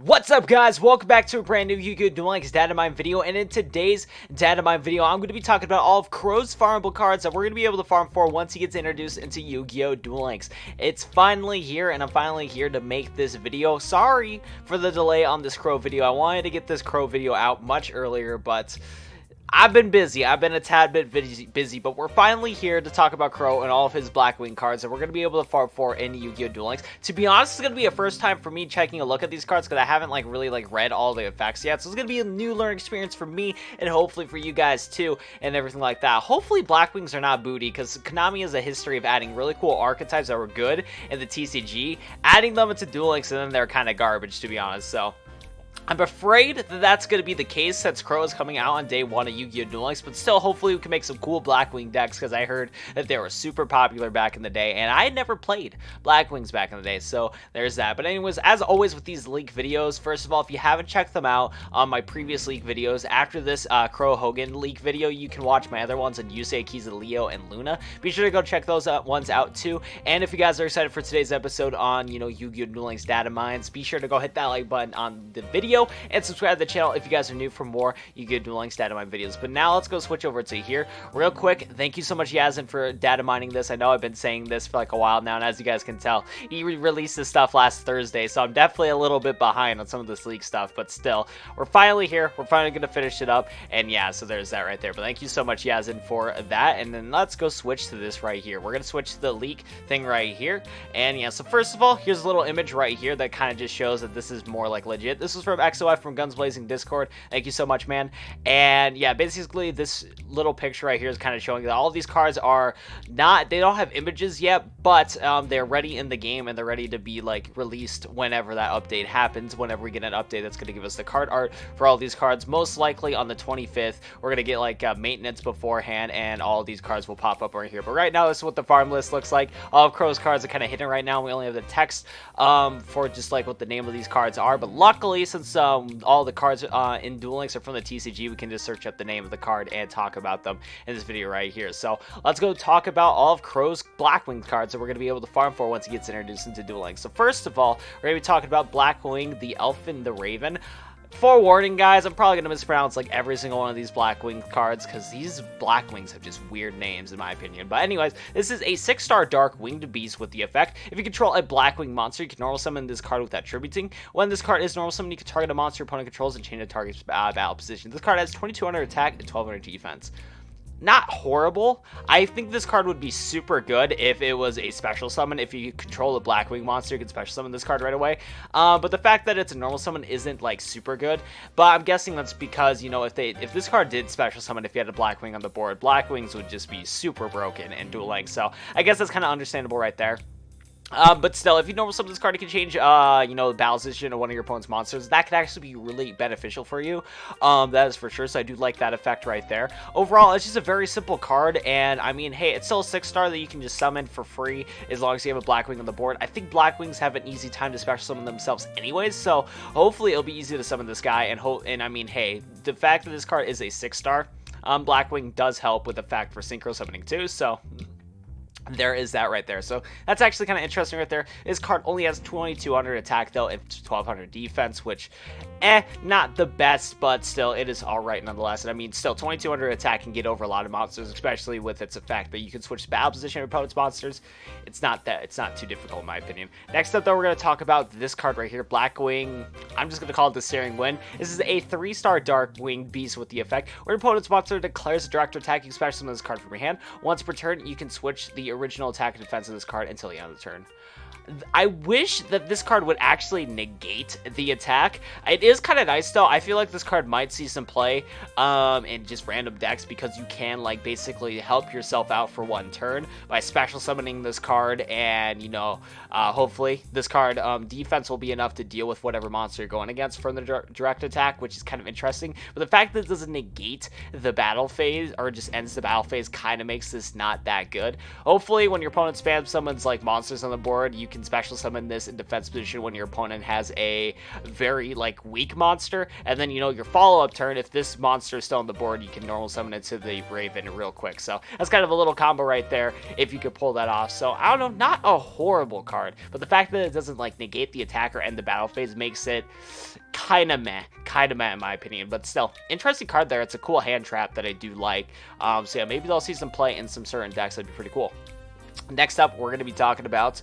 What's up, guys? Welcome back to a brand new Yu-Gi-Oh! Duel Links data mine video, and in today's data mine video, I'm going to be talking about all of Crow's farmable cards that we're going to be able to farm for once he gets introduced into Yu-Gi-Oh! Duel Links. It's finally here, and I'm finally here to make this video. Sorry for the delay on this Crow video. I wanted to get this Crow video out much earlier, but I've been busy. I've been a tad bit busy, but we're finally here to talk about Crow and all of his Blackwing cards that we're going to be able to farm for in Yu-Gi-Oh! Duel Links. To be honest, it's going to be a first time for me taking a look at these cards because I haven't really read all the effects yet. So it's going to be a new learning experience for me and hopefully for you guys too and everything like that. Hopefully Blackwings are not booty because Konami has a history of adding really cool archetypes that were good in the TCG, adding them into Duel Links, and then they're kind of garbage, to be honest. So I'm afraid that that's going to be the case since Crow is coming out on day 1 of Yu-Gi-Oh! Duel Links, but still, hopefully we can make some cool Blackwing decks because I heard that they were super popular back in the day, and I had never played Blackwings back in the day, so there's that. But anyways, as always with these leak videos, first of all, if you haven't checked them out on my previous leak videos, after this Crow Hogan leak video, you can watch my other ones on Yusei, Kiza, Leo, and Luna. Be sure to go check those ones out too, and if you guys are excited for today's episode on, Yu-Gi-Oh! Duel Links data mines, be sure to go hit that like button on the video and subscribe to the channel if you guys are new for more Yu-Gi-Oh! Duel Links data mine videos. But now let's go switch over to here real quick. Thank you so much, Yazin, for data mining this. I know I've been saying this for a while now, and as you guys can tell, he released this stuff last Thursday, so I'm definitely a little bit behind on some of this leak stuff, but still, we're finally here. We're finally going to finish it up, and yeah, so there's that right there. But thank you so much, Yazin, for that, and then let's go switch to this right here. We're going to switch to the leak thing right here, and yeah, so first of all, here's a little image right here that kind of just shows that this is more legit. This is from XOF from Guns Blazing Discord. Thank you so much, man. And yeah, basically this little picture right here is kind of showing that all of these cards are they don't have images yet, but they're ready in the game and they're ready to be released whenever that update happens. Whenever we get an update that's going to give us the card art for all these cards, most likely on the 25th, we're going to get maintenance beforehand, and all of these cards will pop up right here. But right now, this is what the farm list looks like. All of Crow's cards are kind of hidden right now. We only have the text for just what the name of these cards are, but luckily, since all the cards in Duel Links are from the TCG, we can just search up the name of the card and talk about them in this video right here. So let's go talk about all of Crow's Blackwing cards that we're going to be able to farm for once he gets introduced into Duel Links. So first of all, we're going to be talking about Blackwing, the Elphin, the Raven. Forewarning, guys, I'm probably going to mispronounce every single one of these Blackwing cards because these Blackwings have just weird names in my opinion. But anyways, this is a 6-star dark winged beast with the effect. If you control a Blackwing monster, you can normal summon this card with attributing. When this card is normal summoned, you can target a monster your opponent controls and change the target's battle position. This card has 2200 attack and 1200 defense. Not horrible. I think this card would be super good if it was a special summon. If you control a Blackwing monster, you can special summon this card right away. But the fact that it's a normal summon isn't super good. But I'm guessing that's because, if this card did special summon, if you had a Blackwing on the board, Blackwings would just be super broken in Duel Links. So I guess that's kind of understandable right there. But still, if you normal summon this card, you can change, the battle position of one of your opponent's monsters. That could actually be really beneficial for you. That is for sure, so I do like that effect right there. Overall, it's just a very simple card, and I mean, hey, it's still a 6-star that you can just summon for free as long as you have a Blackwing on the board. I think Blackwings have an easy time to special summon themselves anyways, so hopefully it'll be easy to summon this guy, and I mean, hey, the fact that this card is a 6-star, Blackwing does help with the fact for synchro summoning too, so there is that right there. So that's actually kind of interesting right there. This card only has 2200 attack though and 1200 defense, which not the best, but still it is all right nonetheless. And I mean, still 2200 attack can get over a lot of monsters, especially with its effect that you can switch the battle position of opponent's monsters. It's not too difficult in my opinion. Next up though, we're going to talk about this card right here, Blackwing. I'm just going to call it the Searing Wind. This is a 3-star dark winged beast with the effect where your opponent's monster declares a direct attack. You can special summon this card from your hand. Once per turn, you can switch the original attack and defense of this card until the end of the turn. I wish that this card would actually negate the attack. It is kind of nice though. I feel like this card might see some play in just random decks because you can basically help yourself out for one turn by special summoning this card, and hopefully this card defense will be enough to deal with whatever monster you're going against from the direct attack, which is kind of interesting. But the fact that it doesn't negate the battle phase or just ends the battle phase kind of makes this not that good. Hopefully when your opponent spam summons monsters on the board, you can special summon this in defense position when your opponent has a very like weak monster, and then your follow-up turn, if this monster is still on the board, you can normal summon it to the Raven real quick. So that's kind of a little combo right there if you could pull that off. So I don't know, not a horrible card, but the fact that it doesn't like negate the attack or end the battle phase makes it kind of meh in my opinion. But still, interesting card there. It's a cool hand trap that I do like. So yeah, maybe they'll see some play in some certain decks. That'd be pretty cool. Next up, we're going to be talking about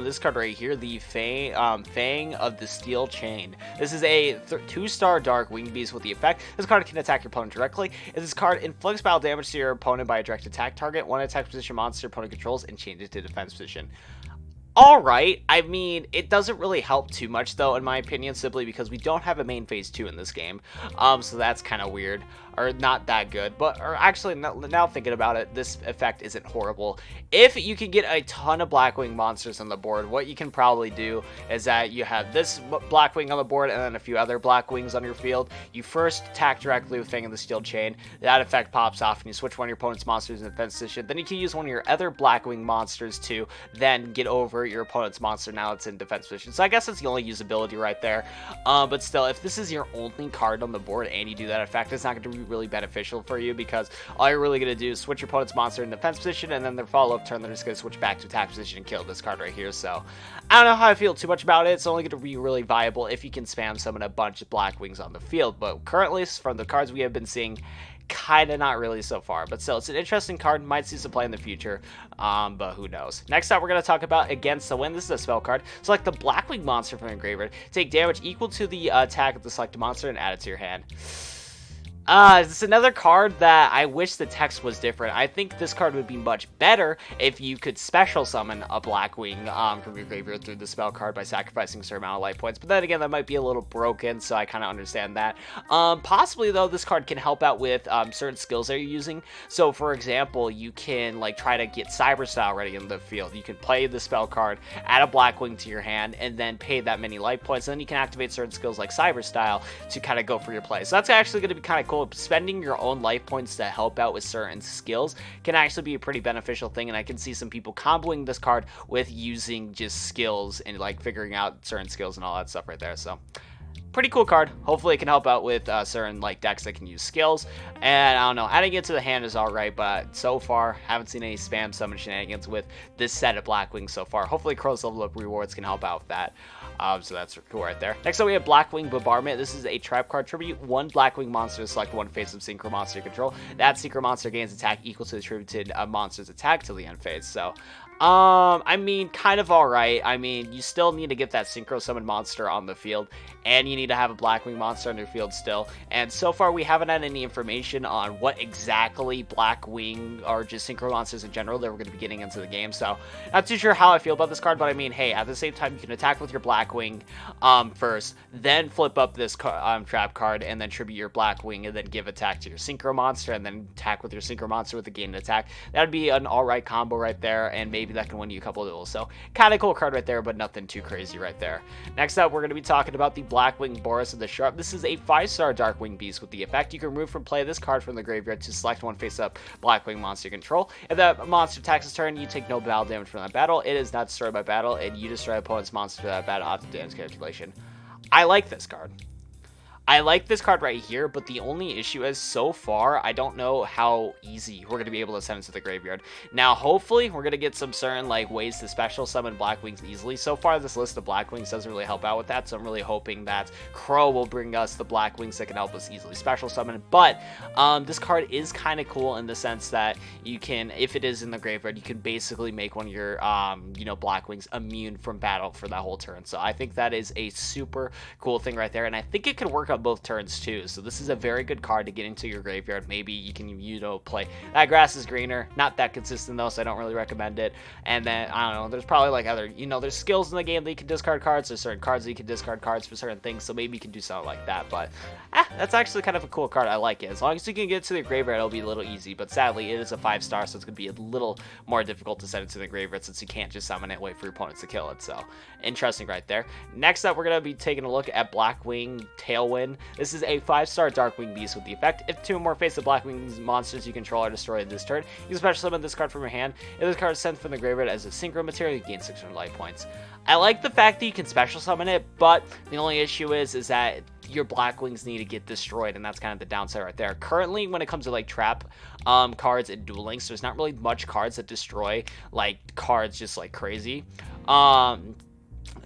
this card right here, the Fang of the Steel Chain. This is a 2-star Dark Winged Beast with the effect. This card can attack your opponent directly. This card inflicts battle damage to your opponent by a direct attack target, one attack position monster opponent controls, and change it to defense position. Alright, I mean, it doesn't really help too much though, in my opinion, simply because we don't have a main phase 2 in this game. So that's kind of weird, or not that good. But, or actually, now thinking about it, this effect isn't horrible. If you can get a ton of Blackwing monsters on the board, what you can probably do is that you have this Blackwing on the board and then a few other Blackwings on your field. You first attack directly with Fang of the Steel Chain. That effect pops off and you switch one of your opponent's monsters in defense position. Then you can use one of your other Blackwing monsters to then get over your opponent's monster. Now it's in defense position. So I guess that's the only usability right there. But still, if this is your only card on the board and you do that effect, it's not going to be really beneficial for you, because all you're really going to do is switch your opponent's monster in defense position, and then their follow-up turn they're just going to switch back to attack position and kill this card right here. So I don't know how I feel too much about it. It's only going to be really viable if you can spam summon a bunch of Blackwings on the field, but currently from the cards we have been seeing, kind of not really so far. But still, it's an interesting card, might see some play in the future, but who knows. Next up, we're going to talk about Against the Wind. This is a spell card. Select the Blackwing monster from your graveyard, take damage equal to the attack of the selected monster, and add it to your hand. It's another card that I wish the text was different. I think this card would be much better if you could special summon a Blackwing from your graveyard through the spell card by sacrificing a certain amount of life points. But then again, that might be a little broken, so I kind of understand that. Possibly, though, this card can help out with certain skills that you're using. So, for example, you can like try to get Cyber Style ready in the field. You can play the spell card, add a Blackwing to your hand, and then pay that many life points. And then you can activate certain skills like Cyber Style to kind of go for your play. So that's actually going to be kind of cool. Spending your own life points to help out with certain skills can actually be a pretty beneficial thing, and I can see some people comboing this card with using just skills and like figuring out certain skills and all that stuff right there. So pretty cool card. Hopefully it can help out with certain like decks that can use skills. And I don't know, adding it to the hand is alright, but so far haven't seen any spam summon shenanigans with this set of Blackwing so far. Hopefully Crow's level up rewards can help out with that. So that's cool right there. Next up we have Blackwing Bombardment. This is a trap card. Tribute one Blackwing monster to select one face of synchro monster control. That synchro monster gains attack equal to the attributed monster's attack till the end phase. So I mean, kind of alright. I mean, you still need to get that synchro summon monster on the field, and you need to have a Blackwing monster on your field still. And so far, we haven't had any information on what exactly Blackwing or just synchro monsters in general that we're going to be getting into the game. So, not too sure how I feel about this card, but I mean, hey, at the same time, you can attack with your Blackwing first, then flip up this trap card, and then tribute your Blackwing, and then give attack to your synchro monster, and then attack with your synchro monster with a gain attack. That'd be an alright combo right there, and maybe that can win you a couple of duels. So kind of cool card right there, but nothing too crazy right there. Next up, we're going to be talking about the Blackwing Boreas of the Sharp. This is a 5-star Darkwing Beast with the effect you can remove from play this card from the graveyard to select one face-up Blackwing monster control. If that monster attacks its turn, you take no battle damage from that battle. It is not destroyed by battle, and you destroy opponent's monster for that battle after damage calculation. I like this card. I like this card right here, but the only issue is, so far, I don't know how easy we're going to be able to send it to the graveyard. Now, hopefully, we're going to get some certain like ways to special summon Blackwings easily. So far, this list of Blackwings doesn't really help out with that, so I'm really hoping that Crow will bring us the Blackwings that can help us easily special summon. But this card is kind of cool in the sense that you can, if it is in the graveyard, you can basically make one of your, Blackwings immune from battle for that whole turn. So I think that is a super cool thing right there, and I think it could work on both turns too. So this is a very good card to get into your graveyard. Maybe you can play that grass is greener, not that consistent though, so I don't really recommend it. And then I don't know, there's probably like other there's skills in the game that you can discard cards. There's certain cards that you can discard cards for certain things, so maybe you can do something like that. But that's actually kind of a cool card. I like it. As long as you can get to the graveyard, it'll be a little easy, but sadly it is a 5-star, so it's gonna be a little more difficult to send it to the graveyard since you can't just summon it, wait for your opponents to kill it. So interesting right there. Next up, we're gonna be taking a look at Blackwing Tailwind. Hillen. This is a 5-star Darkwing Beast with the effect: if 2 or more face of Blackwings monsters you control are destroyed this turn, you can special summon this card from your hand. If this card is sent from the graveyard as a synchro material, you gain 600 life points. I like the fact that you can special summon it, but the only issue is that your Blackwings need to get destroyed, and that's kind of the downside right there. Currently, when it comes to like trap cards in Duel Links, there's not really much cards that destroy like cards just like crazy.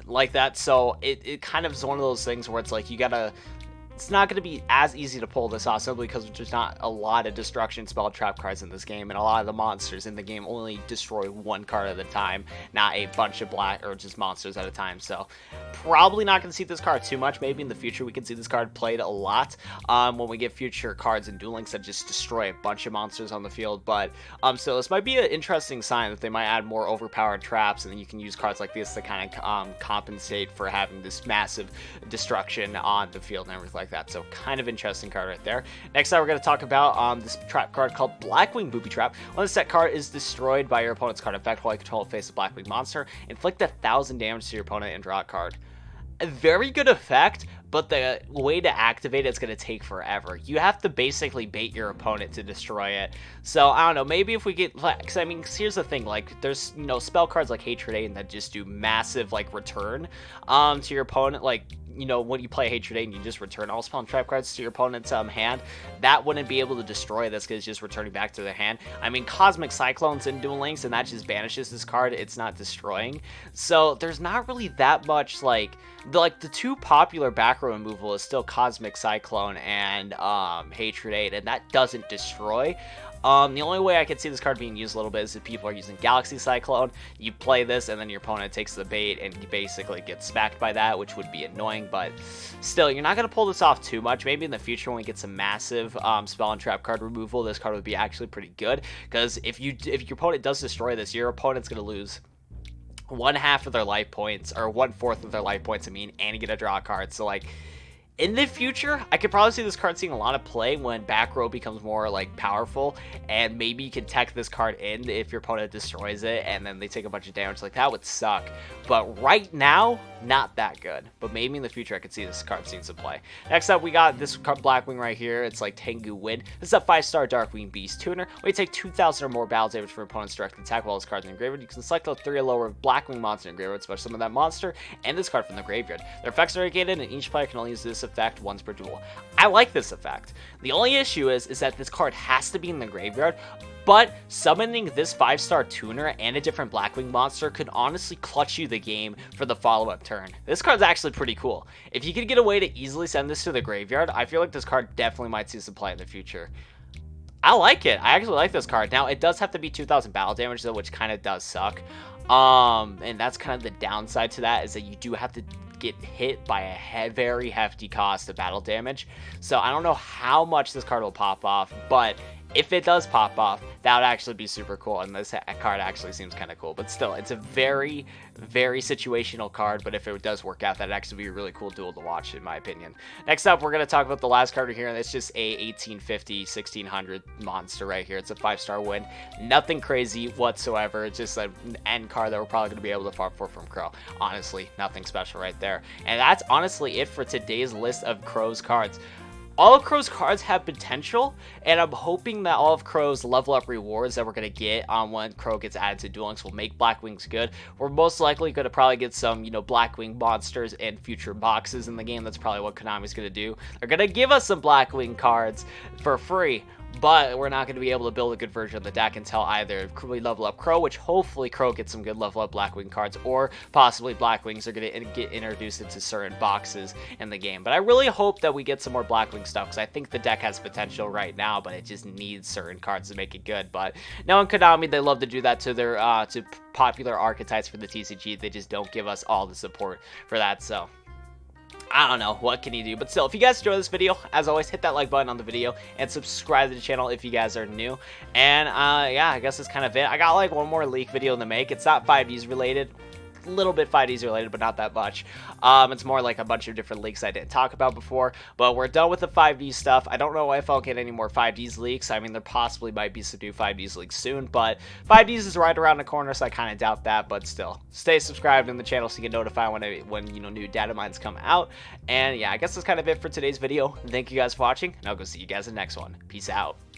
Like that, so it kind of is one of those things where it's like it's not going to be as easy to pull this off, simply because there's not a lot of destruction spell trap cards in this game, and a lot of the monsters in the game only destroy 1 card at a time, not a bunch of just monsters at a time. So probably not going to see this card too much. Maybe in the future we can see this card played a lot when we get future cards in Duel Links that just destroy a bunch of monsters on the field. But so this might be an interesting sign that they might add more overpowered traps, and then you can use cards like this to kind of compensate for having this massive destruction on the field and everything like that. So kind of interesting card right there. Next up, we're going to talk about this trap card called Blackwing Boobytrap. When this set card is destroyed by your opponent's card effect while you control a face of Blackwing monster, inflict 1,000 damage to your opponent and draw a card. A very good effect, but the way to activate it's going to take forever. You have to basically bait your opponent to destroy it. So I don't know, maybe if we get, because I mean, here's the thing, like there's spell cards like Hatred Aid that just do massive like return to your opponent, like when you play Hatred Aid and you just return all spell and trap cards to your opponent's hand, that wouldn't be able to destroy this because it's just returning back to their hand. I mean, Cosmic Cyclone's in Duel Links and that just banishes this card, it's not destroying. So there's not really that much like the 2 popular back row removal is still Cosmic Cyclone and Hatred Aid, and that doesn't destroy. The only way I could see this card being used a little bit is if people are using Galaxy Cyclone. You play this and then your opponent takes the bait and you basically get smacked by that, which would be annoying, but still, you're not going to pull this off too much. Maybe in the future when we get some massive spell and trap card removal, this card would be actually pretty good, because if your opponent does destroy this, your opponent's going to lose 1/2 of their life points, or 1/4 of their life points, and you get to draw a card. So like, in the future, I could probably see this card seeing a lot of play when back row becomes more like powerful, and maybe you can tech this card in if your opponent destroys it and then they take a bunch of damage. Like, that would suck. But right now, not that good. But maybe in the future I could see this card seeing some play. Next up, we got this card Blackwing right here. It's like Tengu-Wind. This is a 5-star Darkwing Beast tuner. When you take 2,000 or more battle damage from your opponent's direct attack while this card's in the graveyard, you can select a 3 or lower Blackwing monster in the graveyard, special summon that monster and this card from the graveyard. Their effects are negated, and each player can only use this effect once per duel. I like this effect. The only issue is that this card has to be in the graveyard, but summoning this 5-star tuner and a different Blackwing monster could honestly clutch you the game for the follow-up turn. This card's actually pretty cool. If you could get a way to easily send this to the graveyard, I feel like this card definitely might see some play in the future. I like it. I actually like this card. Now, it does have to be 2,000 battle damage though, which kind of does suck. And that's kind of the downside to that, is that you do have to get hit by a very hefty cost of battle damage. So I don't know how much this card will pop off, but if it does pop off, that would actually be super cool, and this card actually seems kind of cool. But still, it's a very, very situational card, but if it does work out, that'd actually be a really cool duel to watch, in my opinion. Next up, we're going to talk about the last card here, and it's just a 1850, 1600 monster right here. It's a 5-star win. Nothing crazy whatsoever. It's just an end card that we're probably going to be able to farm for from Crow. Honestly, nothing special right there. And that's honestly it for today's list of Crow's cards. All of Crow's cards have potential, and I'm hoping that all of Crow's level up rewards that we're going to get when Crow gets added to Duel Links will make Blackwings good. We're most likely going to probably get some, Blackwing monsters in future boxes in the game. That's probably what Konami's going to do. They're going to give us some Blackwing cards for free, but we're not going to be able to build a good version of the deck until either we level up Crow, which hopefully Crow gets some good level up Blackwing cards, or possibly Blackwings are going to get introduced into certain boxes in the game. But I really hope that we get some more Blackwing stuff, because I think the deck has potential right now, but it just needs certain cards to make it good. But now in Konami, they love to do that to their to popular archetypes for the TCG. They just don't give us all the support for that, so I don't know, what can you do? But still, if you guys enjoyed this video, as always, hit that like button on the video and subscribe to the channel if you guys are new. And yeah, I guess that's kind of it. I got like one more leak video to make. It's not 5Ds related. a little bit 5Ds related, but not that much. It's more like a bunch of different leaks I didn't talk about before, but we're done with the 5D stuff. I don't know if I'll get any more 5Ds leaks. I mean, there possibly might be some new 5Ds leaks soon, but 5Ds is right around the corner, so I kind of doubt that, but still. Stay subscribed in the channel so you get notified when new data mines come out. And yeah, I guess that's kind of it for today's video. Thank you guys for watching, and I'll go see you guys in the next one. Peace out.